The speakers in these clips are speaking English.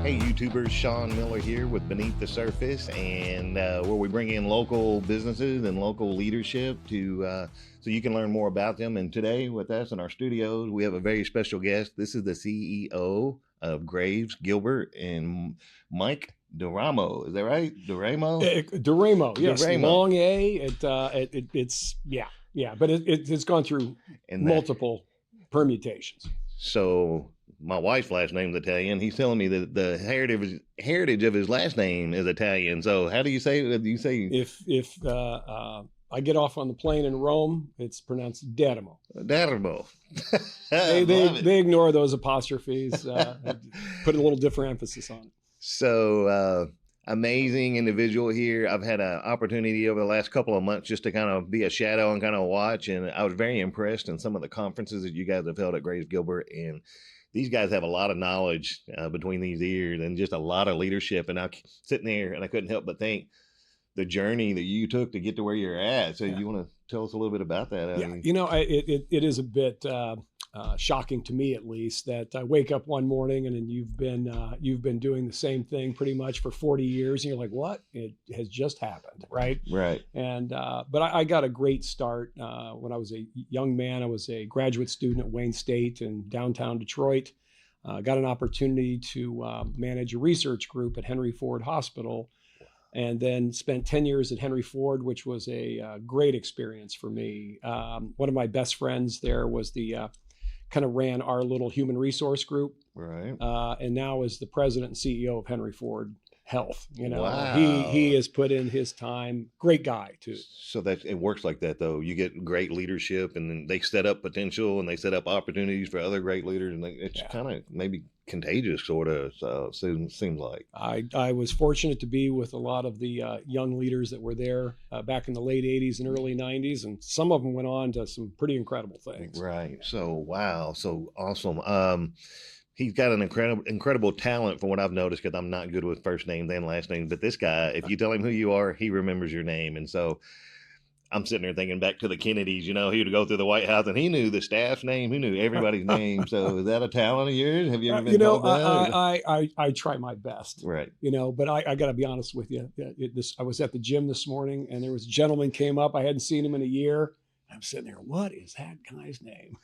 Hey YouTubers, Shaun Miller here with Beneath the Surface, and where we bring in local businesses and local leadership to so you can learn more about them. And today with us in our studios, we have a very special guest. This is the CEO of Graves Gilbert and Mike Duro. Is that right? Duramo? Duramo, yes. Duramo. Long A. It's but it's gone through multiple permutations. So my wife's last name's Italian. He's telling me that the heritage of his last name is Italian. So how do you say it? Do you say if I get off on the plane in Rome, it's pronounced Dermo. Dermo. They ignore those apostrophes. Put a little different emphasis on it. So amazing individual here. I've had an opportunity over the last couple of months just to kind of be a shadow and kind of watch, and I was very impressed in some of the conferences that you guys have held at Graves Gilbert. And these guys have a lot of knowledge between these ears and just a lot of leadership. And I'm sitting there and I couldn't help but think the journey that you took to get to where you're at. So you want to tell us a little bit about that? It is a bit shocking to me, at least, that I wake up one morning and then you've been doing the same thing pretty much for 40 years, and you're like, what? It has just happened, right? Right. And but I got a great start when I was a young man. I was a graduate student at Wayne State in downtown Detroit. Got an opportunity to manage a research group at Henry Ford Hospital, and then spent 10 years at Henry Ford, which was a great experience for me. One of my best friends there was the kind of ran our little human resource group, right? And now is the president and CEO of Henry Ford Health. Wow. He has put in his time. Great guy too. So that it works like that, though. You get great leadership, and then they set up potential and they set up opportunities for other great leaders, and it's kind of maybe contagious, sort of. So seems like I was fortunate to be with a lot of the young leaders that were there back in the late 80s and early 90s, and some of them went on to some pretty incredible things. Right. So wow. So awesome. He's got an incredible talent from what I've noticed, because I'm not good with first names and last names. But this guy, if you tell him who you are, he remembers your name. And so I'm sitting there thinking back to the Kennedys. He would go through the White House and he knew the staff's name. He knew everybody's name. So is that a talent of yours? Have you ever been told that? I try my best. Right. But I got to be honest with you. I was at the gym this morning, and there was a gentleman came up. I hadn't seen him in a year. I'm sitting there. What is that guy's name?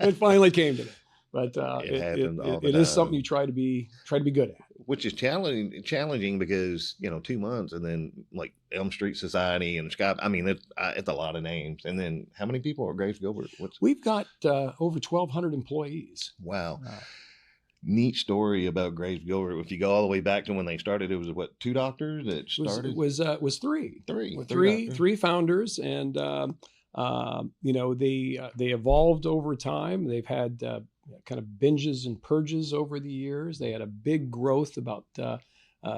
It finally came to me. But it is something you try to be good at, which is challenging because 2 months, and then like Elm Street Society and Sky. I mean, it's a lot of names. And then how many people are Graves Gilbert? We've got over 1,200 employees. Wow. Neat story about Graves Gilbert. If you go all the way back to when they started, it was what, 2 doctors that started? It was three. Three founders, and they evolved over time. They've had kind of binges and purges over the years. They had a big growth about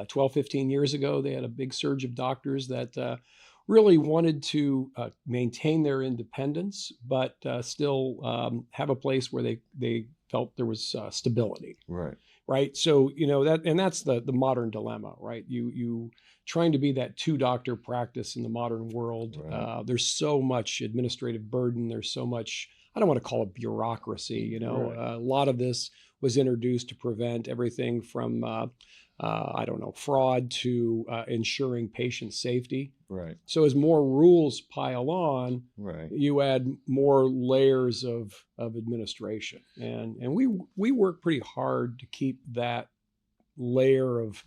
12, 15 years ago. They had a big surge of doctors that really wanted to maintain their independence, but still have a place where they felt there was stability. Right. So, that's the modern dilemma, right? You trying to be that 2-doctor practice in the modern world. Right. There's so much administrative burden. There's so much, I don't want to call it bureaucracy. Right. A lot of this was introduced to prevent everything from, fraud to ensuring patient safety. Right. So as more rules pile on, right, you add more layers of administration. And we work pretty hard to keep that layer of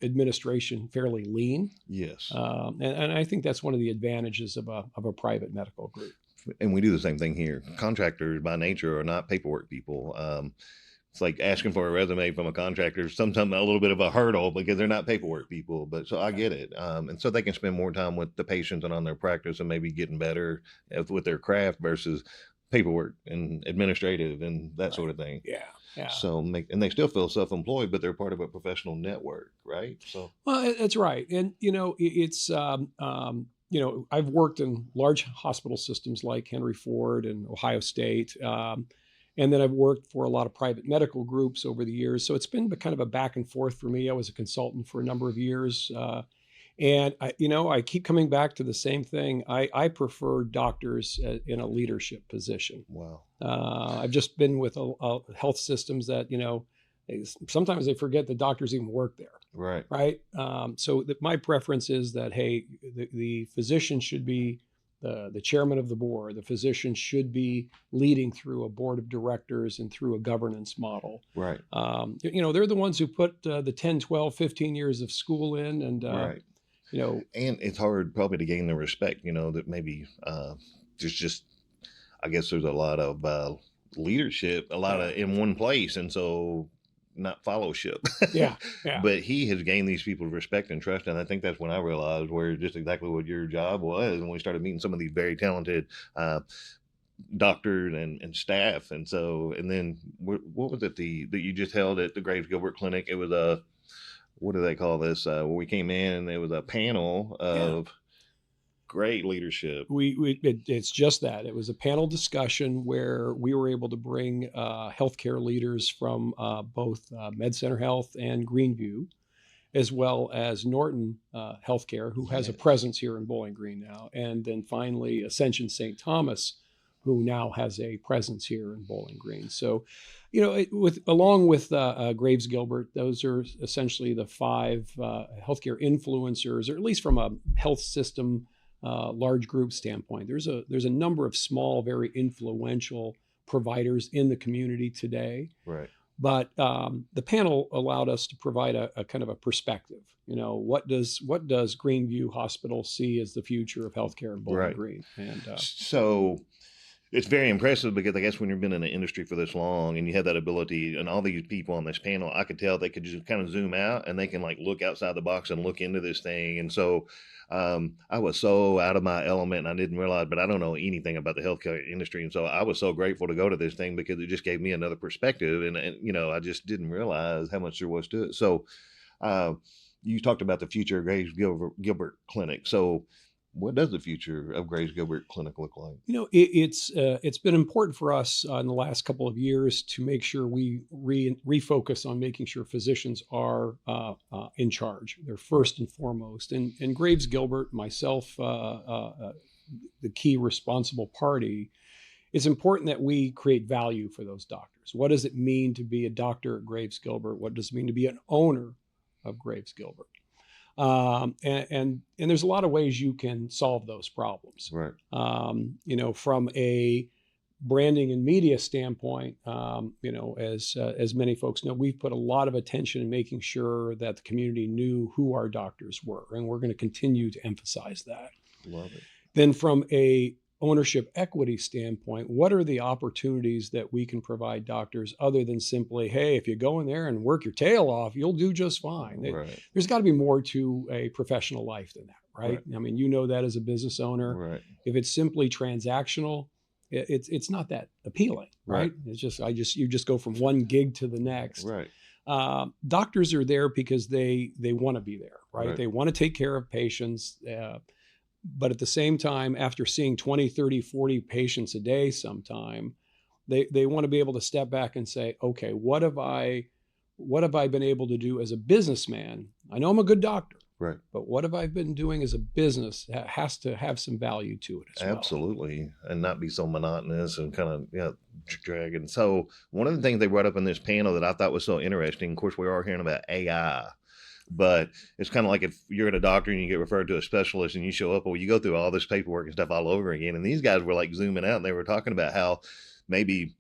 administration fairly lean. Yes. And I think that's one of the advantages of a private medical group. And we do the same thing here. Contractors by nature are not paperwork people. It's like asking for a resume from a contractor, sometimes a little bit of a hurdle because they're not paperwork people. But so I get it. And so they can spend more time with the patients and on their practice and maybe getting better with their craft versus paperwork and administrative and that sort of thing. Yeah. Yeah. So and they still feel self-employed, but they're part of a professional network, right? So well, that's right. And it's I've worked in large hospital systems like Henry Ford and Ohio State, and then I've worked for a lot of private medical groups over the years. So it's been kind of a back and forth for me. I was a consultant for a number of years. And I keep coming back to the same thing. I prefer doctors in a leadership position. Wow. I've just been with health systems that, sometimes they forget that doctors even work there. Right. Right. So my preference is that, hey, the physician should be the chairman of the board. The physician should be leading through a board of directors and through a governance model. Right. They're the ones who put the 10, 12, 15 years of school in. And, right. And it's hard probably to gain the respect, that maybe there's just, I guess there's a lot of leadership, a lot of in one place. And so not fellowship. Yeah. But he has gained these people's respect and trust. And I think that's when I realized where just exactly what your job was. And we started meeting some of these very talented doctors and staff. And so, and then what was it that you just held at the Graves Gilbert Clinic? It was what do they call this? Where we came in and there was a panel of great leadership. It's just that. It was a panel discussion where we were able to bring healthcare leaders from both MedCenter Health and Greenview, as well as Norton Healthcare, who has a presence here in Bowling Green now. And then finally, Ascension St. Thomas, who now has a presence here in Bowling Green. So, along with Graves Gilbert, those are essentially the 5 healthcare influencers, or at least from a health system large group standpoint. There's a number of small, very influential providers in the community today. Right. But the panel allowed us to provide a kind of a perspective. What does Greenview Hospital see as the future of healthcare in Bowling Green? And so it's very impressive, because I guess when you've been in the industry for this long and you have that ability, and all these people on this panel, I could tell they could just kind of zoom out and they can like look outside the box and look into this thing. And so I was so out of my element, and I didn't realize, but I don't know anything about the healthcare industry. And so I was so grateful to go to this thing, because it just gave me another perspective. And I just didn't realize how much there was to it. So you talked about the future of Graves Gilbert Clinic. So what does the future of Graves Gilbert Clinic look like? It's been important for us in the last couple of years to make sure we refocus on making sure physicians are in charge. They're first and foremost. And Graves Gilbert, myself, the key responsible party, it's important that we create value for those doctors. What does it mean to be a doctor at Graves Gilbert? What does it mean to be an owner of Graves Gilbert? And there's a lot of ways you can solve those problems. Right. From a branding and media standpoint, as many folks know, we've put a lot of attention in making sure that the community knew who our doctors were, and we're going to continue to emphasize that. Love it. Then from a ownership equity standpoint, what are the opportunities that we can provide doctors other than simply, hey, if you go in there and work your tail off, you'll do just fine. Right. There's got to be more to a professional life than that, right? I mean, that as a business owner. Right. If it's simply transactional, it's not that appealing, right? It's just you just go from one gig to the next. Right. Doctors are there because they want to be there, right? They want to take care of patients. But at the same time, after seeing 20, 30, 40 patients a day sometime, they want to be able to step back and say, okay, what have I been able to do as a businessman? I know I'm a good doctor, right? But what have I been doing as a business that has to have some value to it as well. Absolutely. And not be so monotonous and kind of dragging. So one of the things they brought up in this panel that I thought was so interesting, of course, we are hearing about AI. But it's kind of like if you're at a doctor and you get referred to a specialist and you show up, well, you go through all this paperwork and stuff all over again. And these guys were like zooming out, and they were talking about how maybe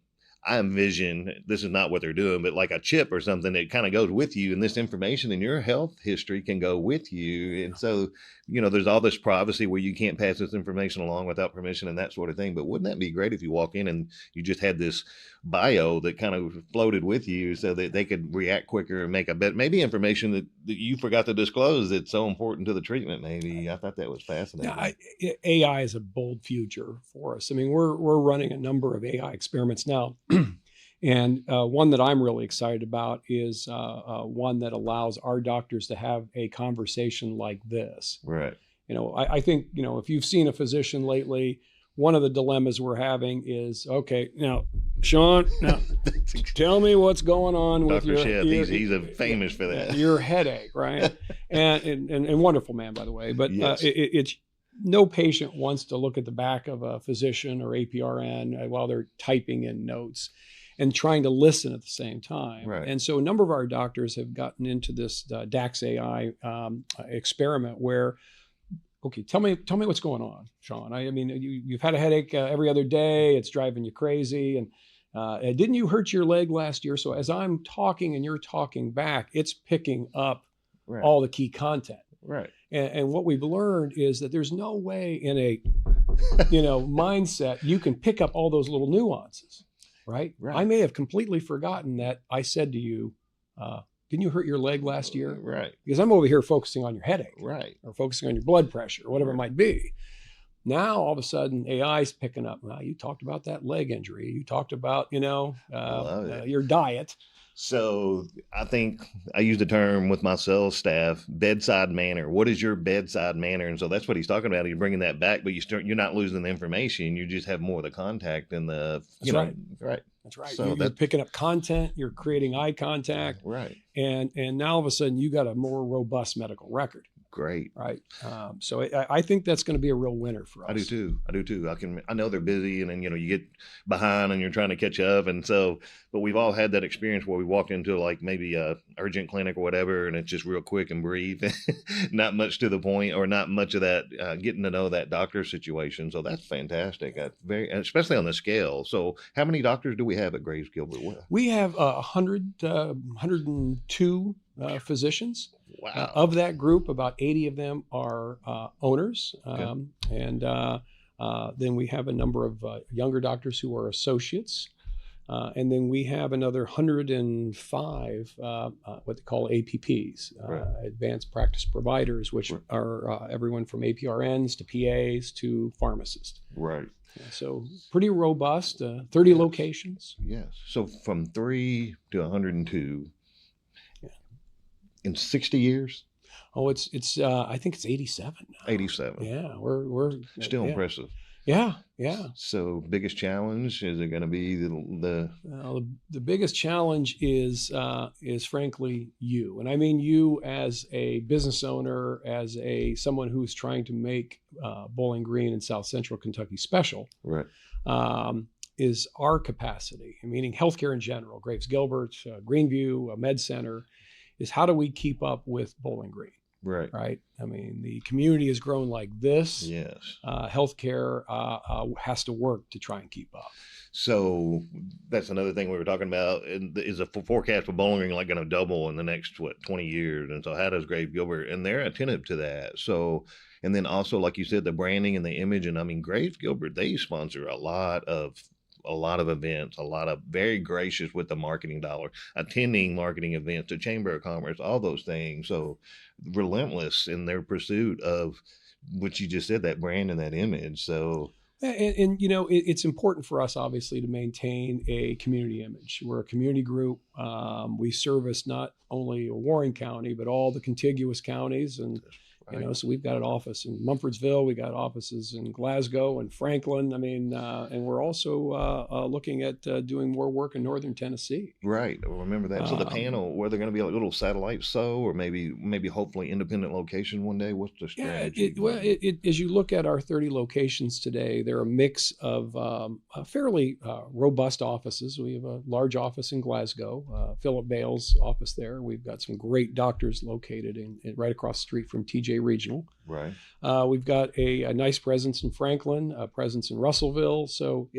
I envision, this is not what they're doing, but like a chip or something that kind of goes with you, and this information in your health history can go with you. And so, there's all this privacy where you can't pass this information along without permission and that sort of thing. But wouldn't that be great if you walk in and you just had this bio that kind of floated with you so that they could react quicker and make a bet, maybe information that you forgot to disclose that's so important to the treatment. Maybe I thought that was fascinating. AI is a bold future for us. I mean, we're running a number of AI experiments now. And one that I'm really excited about is one that allows our doctors to have a conversation like this. Right. I think, if you've seen a physician lately, one of the dilemmas we're having is, okay, now, Shaun, tell me what's going on with Dr. your... He's famous for that. Your headache, right? and wonderful man, by the way. But yes. It's no patient wants to look at the back of a physician or APRN while they're typing in notes. and trying to listen at the same time. Right. And so a number of our doctors have gotten into this DAX AI experiment where, okay, tell me what's going on, Shaun. I mean, you've had a headache every other day. It's driving you crazy. And didn't you hurt your leg last year? So as I'm talking and you're talking back, it's picking up all the key content. Right. And what we've learned is that there's no way in a mindset you can pick up all those little nuances, right? I may have completely forgotten that I said to you, didn't you hurt your leg last year? Right. Because I'm over here focusing on your headache, right, or focusing on your blood pressure, or whatever it might be. Now, all of a sudden, AI is picking up. Well, you talked about that leg injury. You talked about, your diet. So I think I use the term with my sales staff, bedside manner. What is your bedside manner? And so that's what he's talking about. You're bringing that back, but you're not losing the information. You just have more of the contact and the, right. That's right. So you're picking up content. You're creating eye contact. Right. And now all of a sudden you got a more robust medical record. Great. Right. So I think that's going to be a real winner for us. I do too. I know they're busy, and then, you get behind and you're trying to catch up. And so, but we've all had that experience where we walked into like maybe a urgent clinic or whatever, and it's just real quick and brief, not much to the point, or not much of that getting to know that doctor situation. So that's fantastic. Especially on the scale. So how many doctors do we have at Graves Gilbert? We have 102 physicians. Wow. Of that group, about 80 of them are owners. And then we have a number of younger doctors who are associates. And then we have another 105 what they call APPs, advanced practice providers, which are everyone from APRNs to PAs to pharmacists. Right. So pretty robust, 30 locations. Yes. So from 3 to 102. In 60 years? Oh, it's I think it's 87 now. 87. Yeah, we're still impressive. Yeah. So biggest challenge, is it going to be the biggest challenge is frankly you, and I mean you as a business owner, as someone who's trying to make Bowling Green and South Central Kentucky special. Right. Is our capacity, meaning healthcare in general, Graves Gilbert, Greenview, Med Center, is how do we keep up with Bowling Green? Right. I mean, the community has grown like this. Yes. Healthcare has to work to try and keep up. So that's another thing we were talking about. Is a forecast for Bowling Green like going to double in the next 20 years? And so how does Graves Gilbert? And they're attentive to that. So, and then also, like you said, the branding and the image. And I mean, Graves Gilbert, they sponsor a lot of events, very gracious with the marketing dollar, attending marketing events, the Chamber of Commerce, all those things. So relentless in their pursuit of what you just said, that brand and that image. So, and it's important for us, obviously, to maintain a community image. We're a community group. We service not only Warren County, but all the contiguous counties. And so we've got an office in Mumfordsville, we got offices in Glasgow and Franklin. I mean, and we're also looking at doing more work in Northern Tennessee. Right. I remember that. So the panel, were there going to be a little satellite or maybe hopefully independent location one day? What's the strategy? As you look at our 30 locations today, they're a mix of fairly robust offices. We have a large office in Glasgow, Philip Bale's office there. We've got some great doctors located right across the street from TJ Regional. Right. We've got a nice presence in Franklin, a presence in Russellville. So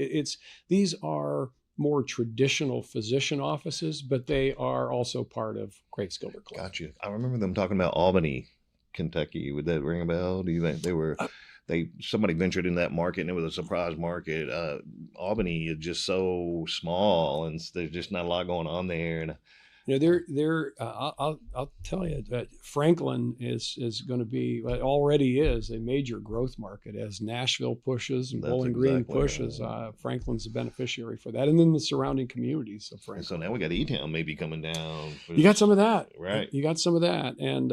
these are more traditional physician offices, but they are also part of Graves Gilbert Clinic. Gotcha. I remember them talking about Albany, Kentucky. Would that ring a bell? Do you think they were? Somebody ventured in that market and it was a surprise market. Albany is just so small and there's just not a lot going on there. And I'll tell you that Franklin is going to be, already is, a major growth market as Nashville pushes and Bowling Green pushes. Franklin's a beneficiary for that, and then the surrounding communities of Franklin. So now we got E-Town maybe coming down. You got some of that, right? You got some of that, and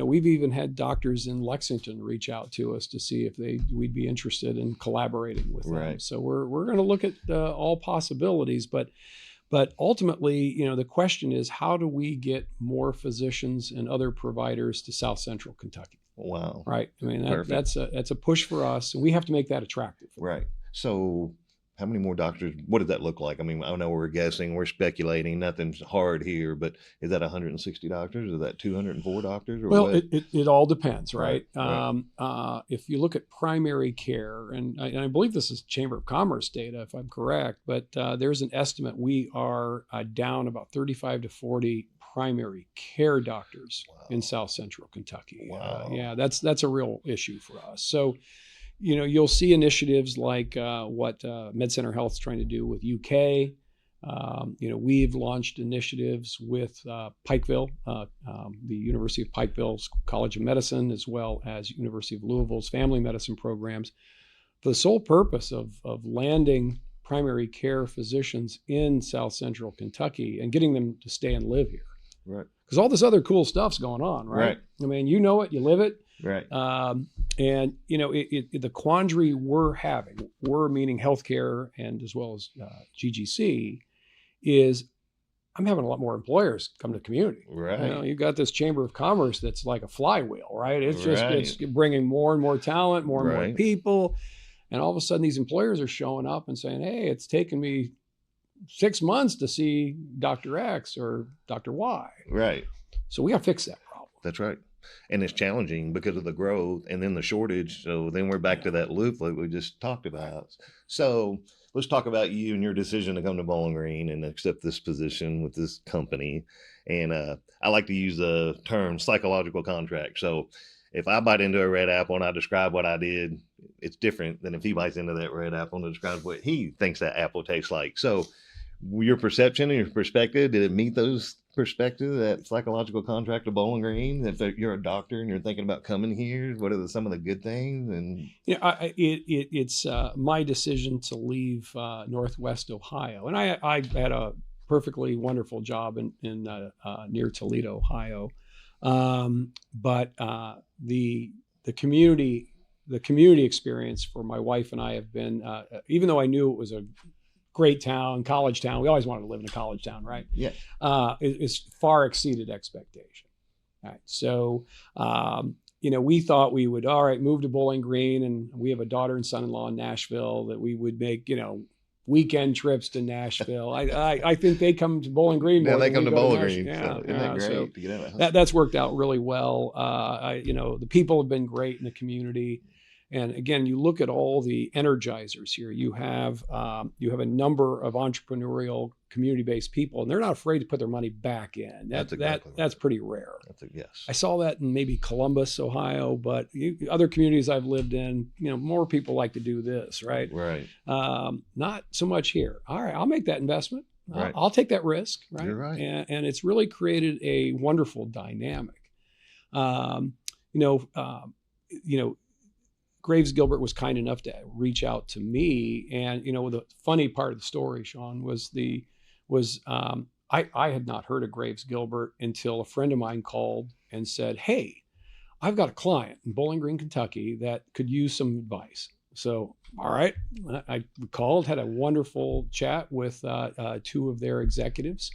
we've even had doctors in Lexington reach out to us to see if we'd be interested in collaborating with them. So we're going to look at all possibilities, but ultimately, the question is, how do we get more physicians and other providers to South Central Kentucky? Wow. Right. I mean, that's a push for us, and we have to make that attractive. Right. So how many more doctors? What does that look like? I mean, I know we're guessing, we're speculating, nothing's hard here, but is that 160 doctors? Is that 204 doctors? Or Well, what? it all depends, right? Right. If you look at primary care, and I believe this is Chamber of Commerce data, if I'm correct, but there's an estimate we are down about 35 to 40 primary care doctors in South Central Kentucky. Wow. Yeah, that's a real issue for us. So, you'll see initiatives like what MedCenter Health's trying to do with UK. We've launched initiatives with Pikeville, the University of Pikeville's College of Medicine, as well as University of Louisville's family medicine programs, for the sole purpose of landing primary care physicians in South Central Kentucky and getting them to stay and live here. Right. Because all this other cool stuff's going on, right? I mean, you know it, you live it. Right. And the quandary we're having, we're meaning healthcare and as well as GGC, is I'm having a lot more employers come to the community. Right. You've got this Chamber of Commerce that's like a flywheel, right? It's just it's bringing more and more talent, more and more people, and all of a sudden these employers are showing up and saying, "Hey, it's taken me 6 months to see Dr. X or Dr. Y." Right. So we got to fix that problem. That's right. And it's challenging because of the growth and then the shortage. So then we're back to that loop like we just talked about. So let's talk about you and your decision to come to Bowling Green and accept this position with this company. And I like to use the term psychological contract. So if I bite into a red apple and I describe what I did, it's different than if he bites into that red apple and describes what he thinks that apple tastes like. So your perception and your perspective, did it meet those perspectives, that psychological contract of Bowling Green? If you're a doctor and you're thinking about coming here, what are some of the good things? And it's my decision to leave Northwest Ohio, and I had a perfectly wonderful job in near Toledo, Ohio, but the community experience for my wife and I have been, even though I knew it was a great town, college town. We always wanted to live in a college town, right? Yeah. It's far exceeded expectation. All right. So, we thought we would, move to Bowling Green, and we have a daughter and son-in-law in Nashville, that we would make, weekend trips to Nashville. I think they come to Bowling Green more. Yeah, they come to Bowling Green. Yeah, so isn't that great so to get out of that? That's worked out really well. The people have been great in the community. And again, you look at all the energizers here. You have a number of entrepreneurial, community-based people, and they're not afraid to put their money back in. That's pretty rare. Yes. I saw that in maybe Columbus, Ohio, but other communities I've lived in, more people like to do this, right? Right. Not so much here. All right, I'll make that investment. Right. I'll take that risk, right? You're right. And it's really created a wonderful dynamic. Graves Gilbert was kind enough to reach out to me, and the funny part of the story, Shaun, I had not heard of Graves Gilbert until a friend of mine called and said, "Hey, I've got a client in Bowling Green, Kentucky that could use some advice." So, all right, I called, had a wonderful chat with two of their executives,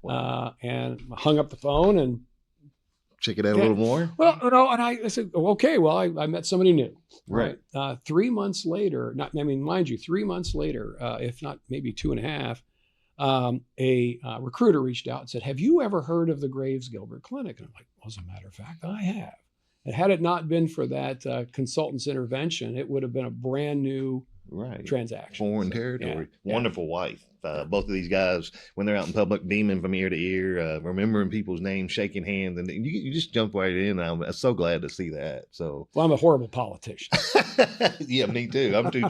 and hung up the phone and check it out a little more. Well, and I said, okay, well, I met somebody new. Right. 3 months later, mind you, 3 months later, if not maybe 2.5, a recruiter reached out and said, "Have you ever heard of the Graves Gilbert Clinic?" And I'm like, well, as a matter of fact, I have. And had it not been for that consultant's intervention, it would have been a brand new transaction. Foreign territory. Wonderful wife. Both of these guys, when they're out in public, beaming from ear to ear, remembering people's names, shaking hands, and you just jump right in. I'm so glad to see that. So, well, I'm a horrible politician. Yeah, me too. I'm too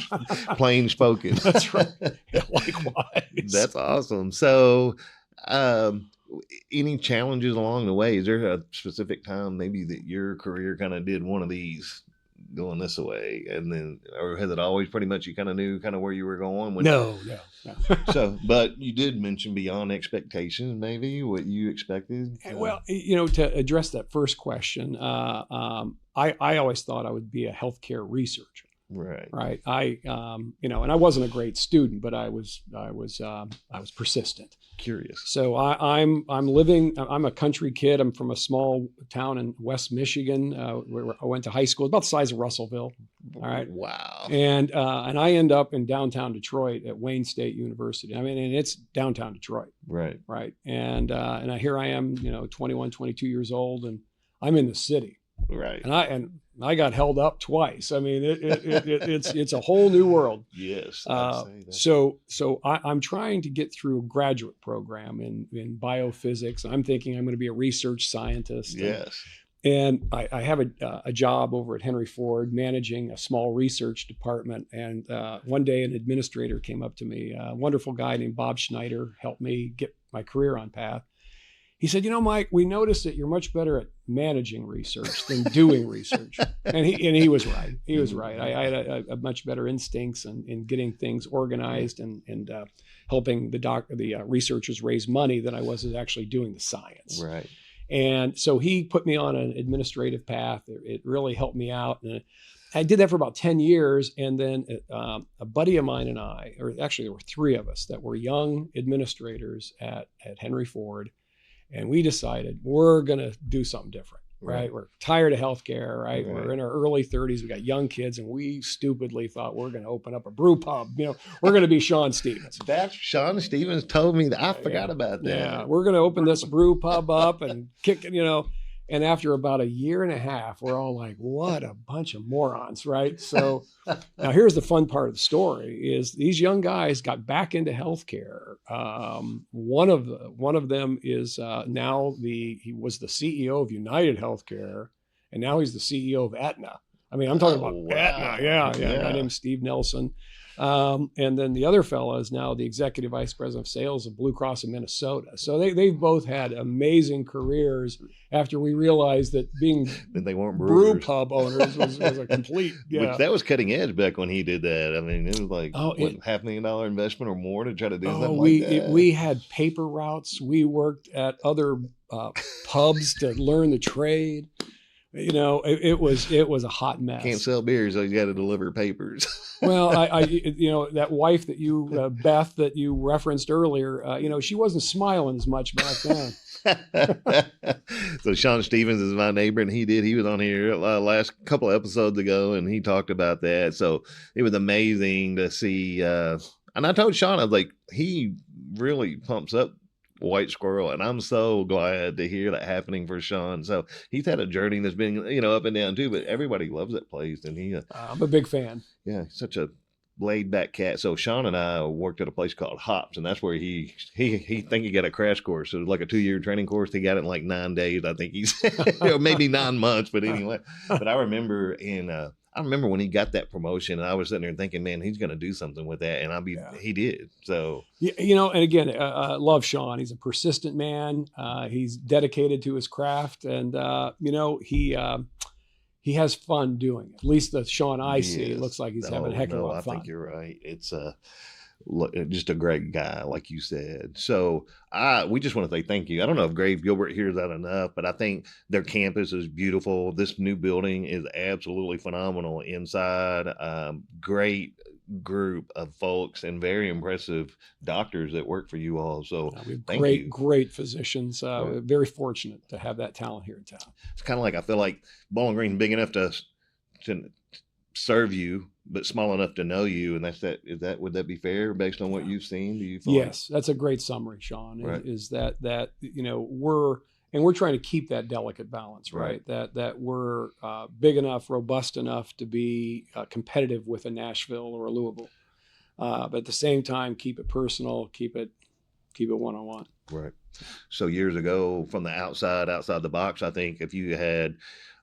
plain spoken. That's right. Likewise. That's awesome. So, any challenges along the way? Is there a specific time maybe that your career kind of did one of these, going this way, and then, or has it always pretty much you kind of knew kind of where you were going? No. So, but you did mention beyond expectations, maybe what you expected. Well, to address that first question, I always thought I would be a healthcare researcher. Right. Right. And I wasn't a great student, but I was persistent. Curious. So I'm a country kid. I'm from a small town in West Michigan, where I went to high school, about the size of Russellville. All right. Wow. And I end up in downtown Detroit at Wayne State University. I mean, and it's downtown Detroit. Right. Right. And here I am, 21, 22 years old, and I'm in the city. Right. And I got held up twice. I mean, it's a whole new world. Yes. So I'm trying to get through a graduate program in biophysics. I'm thinking I'm going to be a research scientist. Yes. And I have a job over at Henry Ford managing a small research department. And one day an administrator came up to me, a wonderful guy named Bob Schneider, helped me get my career on path. He said, Mike, we noticed that you're much better at managing research than doing research. And he was right. He was right. I had a much better instincts in getting things organized and helping the researchers raise money than I was at actually doing the science. Right. And so he put me on an administrative path. It really helped me out. And I did that for about 10 years. And then a buddy of mine and I, or actually there were three of us that were young administrators at Henry Ford. And we decided we're going to do something different, right? We're tired of healthcare, right? We're in our early 30s. We got young kids, and we stupidly thought we're going to open up a brew pub. We're going to be Shaun Stevens. That's Shaun Stevens told me that. I forgot about that. Yeah, we're going to open this brew pub up and kick it, And after about a year and a half, we're all like, what a bunch of morons, right? So now here's the fun part of the story is these young guys got back into healthcare. One of them is now he was the CEO of United Healthcare, and now he's the CEO of Aetna. I mean, I'm talking about Aetna. Yeah. My name's Steve Nelson. And then the other fellow is now the executive vice president of sales of Blue Cross of Minnesota. So they've both had amazing careers after we realized that being they weren't brew pub owners was a complete, that was cutting edge back when he did that. I mean, it was like $500,000 investment or more to try to do something like that. We had paper routes. We worked at other pubs to learn the trade. It was a hot mess. Can't sell beer, so you got to deliver papers. Well, I that wife that you, Beth, that you referenced earlier, she wasn't smiling as much back then. So Shaun Stevens is my neighbor, and he was on here last couple of episodes ago, and he talked about that. So it was amazing to see. And I told Shaun, I was like, he really pumps up White Squirrel, and I'm so glad to hear that happening for Shaun. So he's had a journey that's been up and down too, but everybody loves that place, and I'm a big fan. Yeah, such a laid back cat. So Shaun and I worked at a place called Hops, and that's where he think he got a crash course. So it was like a 2-year training course. He got it in like 9 days, I think he's or maybe 9 months, but anyway. But I remember when he got that promotion, and I was sitting there thinking, man, he's going to do something with that. And he did. So, and again, love Shaun. He's a persistent man. He's dedicated to his craft, and, he has fun doing it. At least the Shaun I see, it looks like he's having a heck of a lot of fun. I think you're right. It's just a great guy, like you said. So we just want to say thank you. I don't know if Graves Gilbert hears that enough, but I think their campus is beautiful. This new building is absolutely phenomenal inside. Great group of folks and very impressive doctors that work for you all. So thank you. Great physicians. Very fortunate to have that talent here in town. It's kind of like, I feel like Bowling Green is big enough to serve you, but small enough to know you. And would that be fair based on what you've seen? Do you feel Yes, that's a great summary, Shaun. Right. Is that we're trying to keep that delicate balance, right? That we're big enough, robust enough to be competitive with a Nashville or a Louisville, but at the same time, keep it personal, keep it one-on-one. Right. So years ago, from the outside the box, I think if you had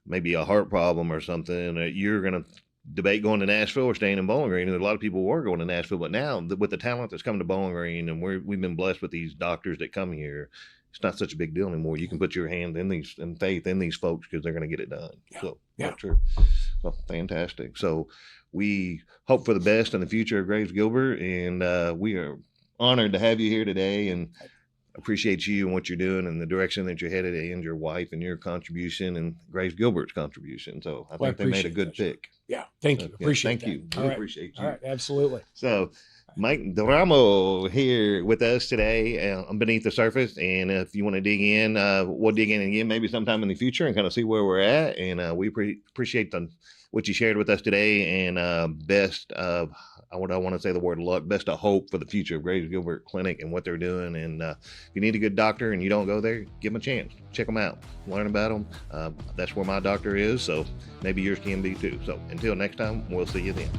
maybe a heart problem or something, you're going to debate going to Nashville or staying in Bowling Green. And a lot of people were going to Nashville, but now with the talent that's coming to Bowling Green, and we've been blessed with these doctors that come here, it's not such a big deal anymore. You can put your hand in faith in these folks because they're going to get it done. Yeah. So yeah, true. Well, fantastic. So we hope for the best in the future of Graves Gilbert, and we are honored to have you here today. And appreciate you and what you're doing and the direction that you're headed, and your wife and your contribution and Graves Gilbert's contribution. So I think they made a good pick. Yeah, thank you. Appreciate thank that. you. We appreciate you. All right, absolutely. So Mike Duro here with us today on Beneath the Surface. And if you want to dig in, we'll dig in again maybe sometime in the future and kind of see where we're at. And we appreciate what you shared with us today. And best of, I want to say the word luck, best of hope for the future of Graves Gilbert Clinic and what they're doing. And if you need a good doctor and you don't go there, give them a chance. Check them out. Learn about them. That's where my doctor is. So maybe yours can be too. So until next time, we'll see you then.